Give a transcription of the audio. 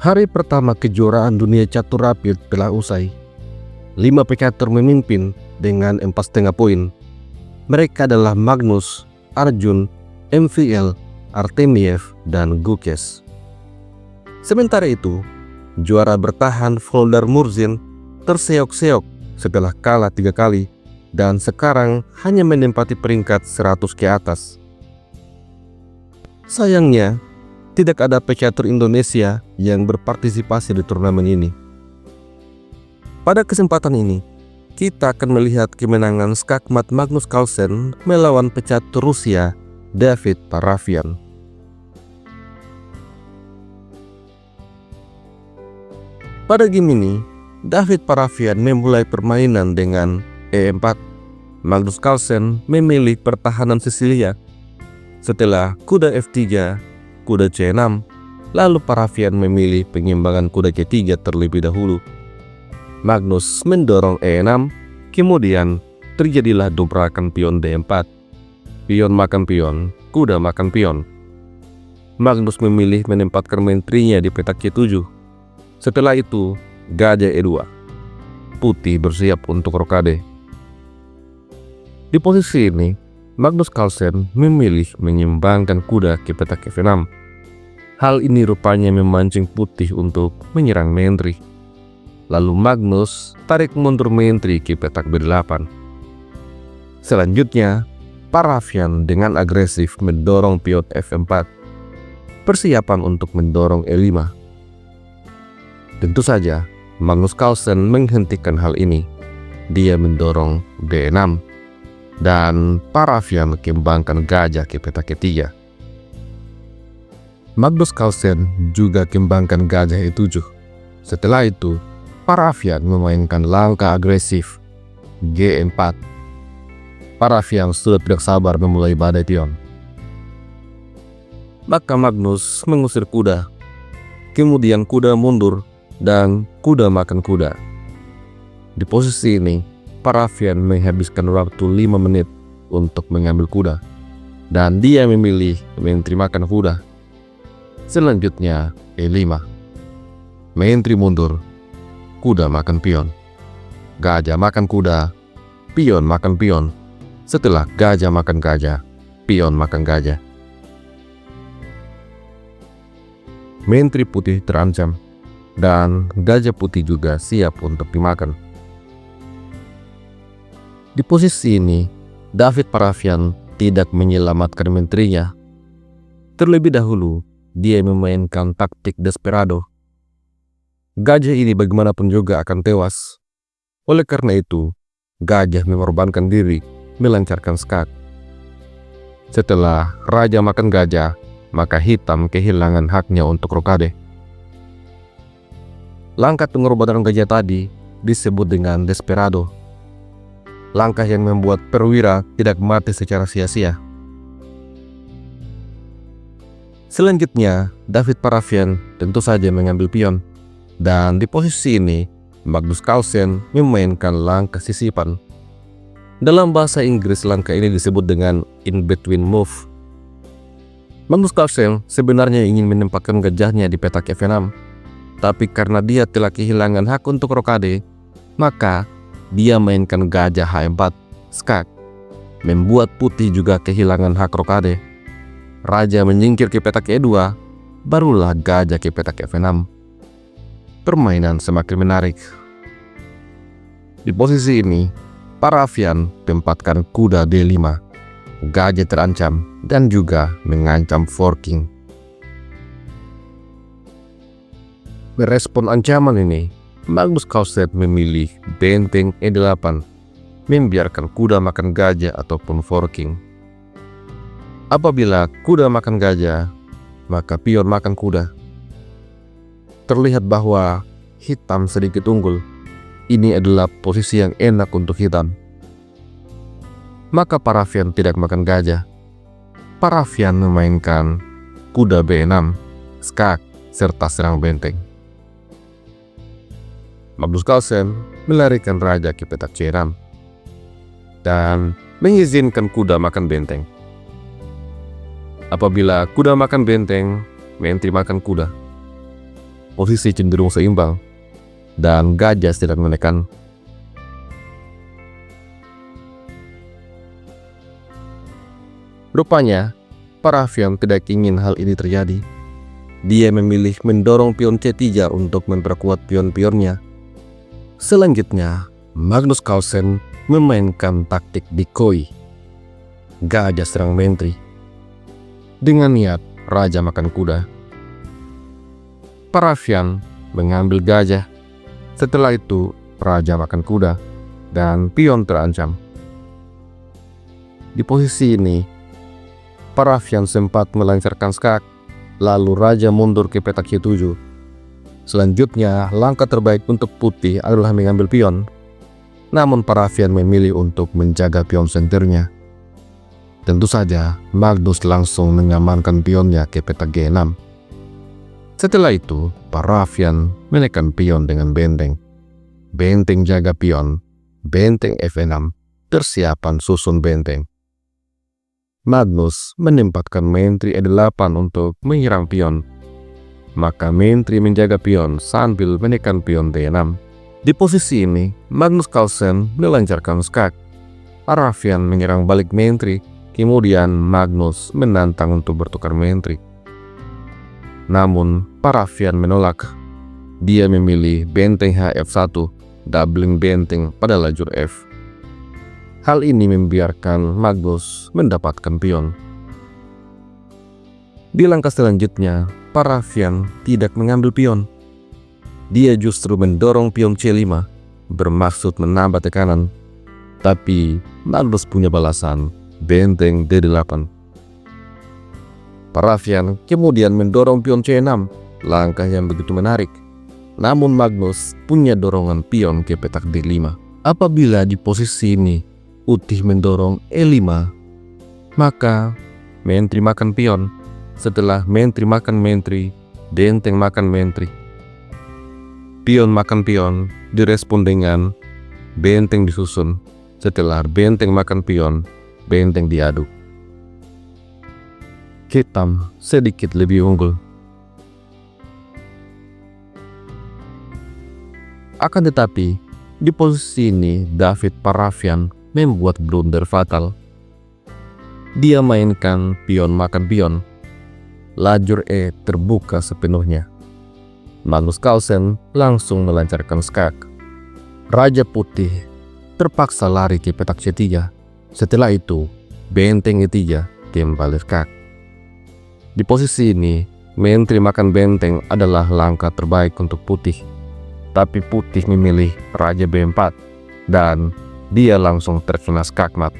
Hari pertama kejuaraan dunia catur rapid telah usai. 5 pekatur memimpin dengan 4,5 poin. Mereka adalah Magnus, Arjun, MVL, Artemiev, dan Gukes. Sementara itu, juara bertahan Voldar Murzin terseok-seok setelah kalah 3 kali dan sekarang hanya menempati peringkat 100 ke atas. Sayangnya, tidak ada pecatur Indonesia yang berpartisipasi di turnamen ini. Pada kesempatan ini, kita akan melihat kemenangan skakmat Magnus Carlsen melawan pecatur Rusia David Parafian. Pada game ini, David Parafian memulai permainan dengan E4. Magnus Carlsen memilih pertahanan Sisilia. Setelah kuda F3, kuda C6, lalu Parafian memilih pengimbangan kuda C3 terlebih dahulu. Magnus mendorong E6, kemudian terjadilah dobrakan pion D4. Pion makan pion, kuda makan pion. Magnus memilih menempatkan menterinya di petak C7. Setelah itu, gajah E2. Putih bersiap untuk rokade. Di posisi ini, Magnus Carlsen memilih menyimbangkan kuda ke petak F6. Hal ini rupanya memancing putih untuk menyerang menteri. Lalu Magnus tarik mundur menteri ke petak B8. Selanjutnya, Parafian dengan agresif mendorong pion F4. Persiapan untuk mendorong E5. Tentu saja, Magnus Carlsen menghentikan hal ini. Dia mendorong D6. Dan Parafian kembangkan gajah ke petak ketiga. Magnus Carlsen juga kembangkan gajah E7. Setelah itu, Parafian memainkan langkah agresif G4. Parafian sudah tidak sabar memulai badai pion. Maka Magnus mengusir kuda. Kemudian kuda mundur dan kuda makan kuda. Di posisi ini, Parafian menghabiskan waktu 5 menit untuk mengambil kuda, dan dia memilih menteri makan kuda. Selanjutnya E5. Menteri mundur, kuda makan pion. Gajah makan kuda, pion makan pion. Setelah gajah makan gajah, pion makan gajah. Menteri putih terancam, dan gajah putih juga siap untuk dimakan. Di posisi ini, David Parafian tidak menyelamatkan menterinya. Terlebih dahulu, dia memainkan taktik desperado. Gajah ini bagaimanapun juga akan tewas. Oleh karena itu, gajah mengorbankan diri melancarkan skak. Setelah raja makan gajah, maka hitam kehilangan haknya untuk rokade. Langkah pengorbanan gajah tadi disebut dengan desperado. Langkah yang membuat perwira tidak mati secara sia-sia. Selanjutnya, David Parafian tentu saja mengambil pion. Dan di posisi ini, Magnus Carlsen memainkan langkah sisipan. Dalam bahasa Inggris, langkah ini disebut dengan in-between move. Magnus Carlsen sebenarnya ingin menempatkan gajahnya di petak F6. Tapi karena dia telah kehilangan hak untuk rokade, maka dia mainkan gajah H4, skak, membuat putih juga kehilangan hak rokade. Raja menyingkir ke petak E2, barulah gajah ke petak F6. Permainan semakin menarik. Di posisi ini, Parafian tempatkan kuda D5. Gajah terancam dan juga mengancam forking. Merespon ancaman ini, Magnus Carlsen memilih benteng E8, membiarkan kuda makan gajah ataupun forking. Apabila kuda makan gajah, maka pion makan kuda. Terlihat bahwa hitam sedikit unggul. Ini adalah posisi yang enak untuk hitam. Maka Parafian tidak makan gajah. Parafian memainkan kuda B6, skak, serta serang benteng. Magnus Carlsen melarikan raja ke petak C6 dan mengizinkan kuda makan benteng. Apabila kuda makan benteng, menteri makan kuda. posisi cenderung seimbang, dan gajah tidak menekan. Rupanya, Parafian tidak ingin hal ini terjadi. Dia memilih mendorong pion C3 untuk memperkuat pion-pionnya. Selanjutnya, Magnus Carlsen memainkan taktik decoy. Gajah serang menteri. Dengan niat raja makan kuda. Parafian mengambil gajah. Setelah itu, raja makan kuda dan pion terancam. Di posisi ini, Parafian sempat melancarkan skak, lalu raja mundur ke petak C7. Selanjutnya, langkah terbaik untuk putih adalah mengambil pion. Namun Parafian memilih untuk menjaga pion senternya. Tentu saja, Magnus langsung mengamankan pionnya ke petak G6. Setelah itu, Parafian menekan pion dengan benteng. Benteng jaga pion, benteng F6, persiapan susun benteng. Magnus menempatkan menteri E8 untuk menyerang pion. Maka menteri menjaga pion sambil menekan pion D6. Di posisi ini, Magnus Carlsen melancarkan skak. Parafian menyerang balik menteri, kemudian Magnus menantang untuk bertukar menteri. Namun, Parafian menolak. Dia memilih benteng H-F1, doubling benteng pada lajur F. Hal ini membiarkan Magnus mendapatkan pion. Di langkah selanjutnya, Parafian tidak mengambil pion. Dia justru mendorong pion C5, bermaksud menambah tekanan. Tapi Magnus punya balasan, benteng D8. Parafian kemudian mendorong pion C6, langkah yang begitu menarik. Namun Magnus punya dorongan pion ke petak D5. Apabila di posisi ini putih mendorong E5, maka menteri makan pion. Setelah menteri makan menteri, benteng makan menteri. Pion makan pion direspon dengan benteng disusun. Setelah benteng makan pion, benteng diaduk. Hitam sedikit lebih unggul. Akan tetapi, di posisi ini David Parafian membuat blunder fatal. Dia mainkan pion makan pion. Lajur E terbuka sepenuhnya. Magnus Carlsen langsung melancarkan skak. Raja putih terpaksa lari ke petak C3. Setelah itu, benteng E3 kembali skak. Di posisi ini, menteri makan benteng adalah langkah terbaik untuk putih. Tapi putih memilih raja B4 dan dia langsung terkena skakmat.